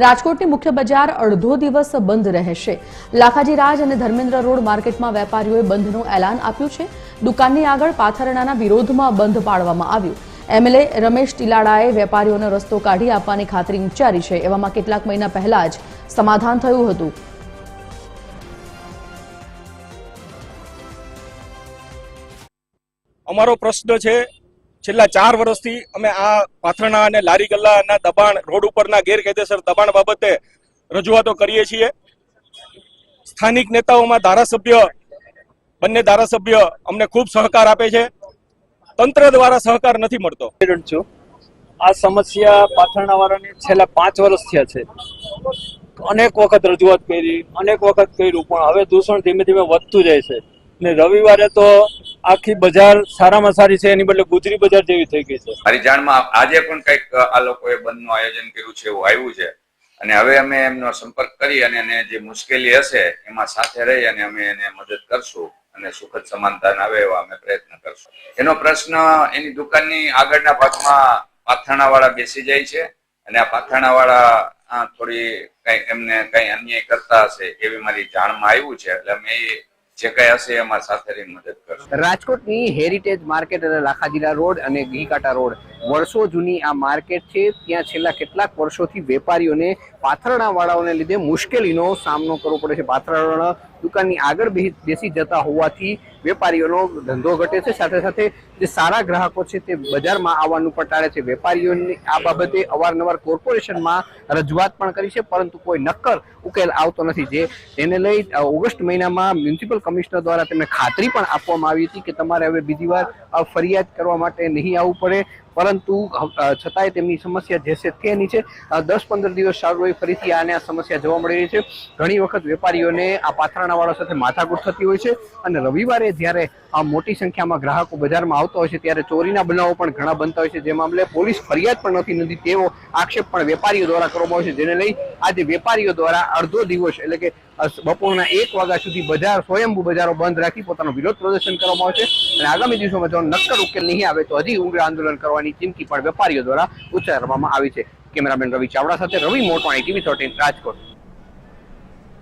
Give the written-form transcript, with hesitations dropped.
રાજકોટની મુખ્ય બજાર અડધો દિવસ બંધ રહેશે। લાખાજી રાજ અને ધર્મેન્દ્ર રોડ માર્કેટમાં વેપારીઓએ બંધનું એલાન આપ્યું છે। દુકાનની આગળ પાથરણાના વિરોધમાં બંધ પાડવામાં આવ્યું। એમએલએ રમેશ ટીલાડાએ વેપારીઓને રસ્તો કાઢી આપવાની ખાતરી ઉચ્ચારી છે। એવામાં કેટલાક મહિના પહેલા જ સમાધાન થયું હતું। અમારો પ્રશ્ન છે, છેલ્લા 4 વર્ષથી અમે આ પાથરણા અને લારી ગલ્લાના દબાણ, રોડ ઉપરના ગેરકાયદેસર દબાણ બાબતે રજૂઆતો કરીએ છીએ। સ્થાનિક નેતાઓમાં ધારાસભ્ય, બંને ધારાસભ્ય અમને ખૂબ સહકાર આપે છે, તંત્ર દ્વારા સહકાર નથી મળતો। આ સમસ્યા પાથરણાવાળાની છેલ્લા 5 વર્ષ થયા છે। અનેક વખત રજૂઆત કરી, અનેક વખત કર્યું, પણ હવે દૂષણ ધીમે ધીમે વધતું જાય છે ને રવિવારે તો આખી બજાર સારામાં સારી છે, એની બદલે ગુજરી બજાર જેવી થઈ ગઈ છે। મારી જાણમાં આજે પણ કંઈક આ લોકોએ બંધનું આયોજન કર્યું છે એવું આવ્યું છે, અને હવે અમે એમનો સંપર્ક કરી અને એને જે મુશ્કેલી હશે એમાં સાથે રહી અને અમે એને મદદ કરશું અને સુખદ સમાધાન આવે એવા અમે પ્રયત્ન કરશું। એનો પ્રશ્ન એની દુકાનની આગળના ભાગમાં પાથરણાવાળા બેસી જાય છે અને આ પાથરણાવાળા થોડી કઈ એમને કઈ અન્યાય કરતા હશે એવી મારી જાણમાં આવ્યું છે, એટલે અમે જે કઈ હશે એમાં સાથે રહીને મદદ કરશું। રાજકોટની હેરિટેજ માર્કેટ અને લાખાજીરા રોડ અને ઘીકાટા રોડ વર્ષો જૂની આ માર્કેટ છે। ત્યાં છેલ્લા કેટલાક વર્ષોથી વેપારીઓને પાથરણાવાળાઓને લીધે મુશ્કેલીનો સામનો કરવો પડે છે। પાથરણાવાળા દુકાનની આગળ બેસી જતા હોવાથી વેપારીઓનો ધંધો ઘટે છે, સાથે સાથે જે સારા ગ્રાહકો છે તે બજારમાં આવવાનું પણ ટાળે છે। વેપારીઓની આ બાબતે અવારનવાર કોર્પોરેશનમાં રજૂઆત પણ કરી છે, પરંતુ કોઈ નક્કર ઉકેલ આવતો નથી। જેને લઈ ઓગસ્ટ મહિનામાં મ્યુનિસિપલ કમિશનર દ્વારા તેમને ખાતરી પણ આપવામાં આવી હતી કે તમારે હવે બીજી વાર ફરિયાદ કરવા માટે નહીં આવવું પડે, પરંતુ છતાંય તેમની સમસ્યા જે છે તેની છે। 10-15 દિવસ ચાલુ રહી, ફરીથી આને આ સમસ્યા જોવા મળી રહી છે। ઘણી વખત વેપારીઓને આ પાથરણાવાળા સાથે માથાકૂટ થતી હોય છે અને રવિવારે જ્યારે આ મોટી સંખ્યામાં ગ્રાહકો બજારમાં આવતા હોય છે ત્યારે ચોરીના બનાવો પણ ઘણા બનતા હોય છે, જે મામલે પોલીસ ફરિયાદ પણ નથી નોંધી તેવો આક્ષેપ પણ વેપારીઓ દ્વારા કરવામાં આવે છે। જેને લઈ આજે વેપારીઓ દ્વારા અડધો દિવસ એટલે કે બપોરના 1 વાગ્યા સુધી બજાર, સ્વયંભૂ બજારો બંધ રાખી પોતાનો વિરોધ પ્રદર્શન કરવામાં આવશે અને આગામી દિવસોમાં જો નક્કર ઉકેલ નહીં આવે તો હજી ઉગ્ર આંદોલન કરવાની ચીમકી પણ વેપારીઓ દ્વારા ઉચ્ચારવામાં આવી છે। કેમેરામેન રવિ ચાવડા સાથે રવિ મોટવાણી, TV 13 રાજકોટ।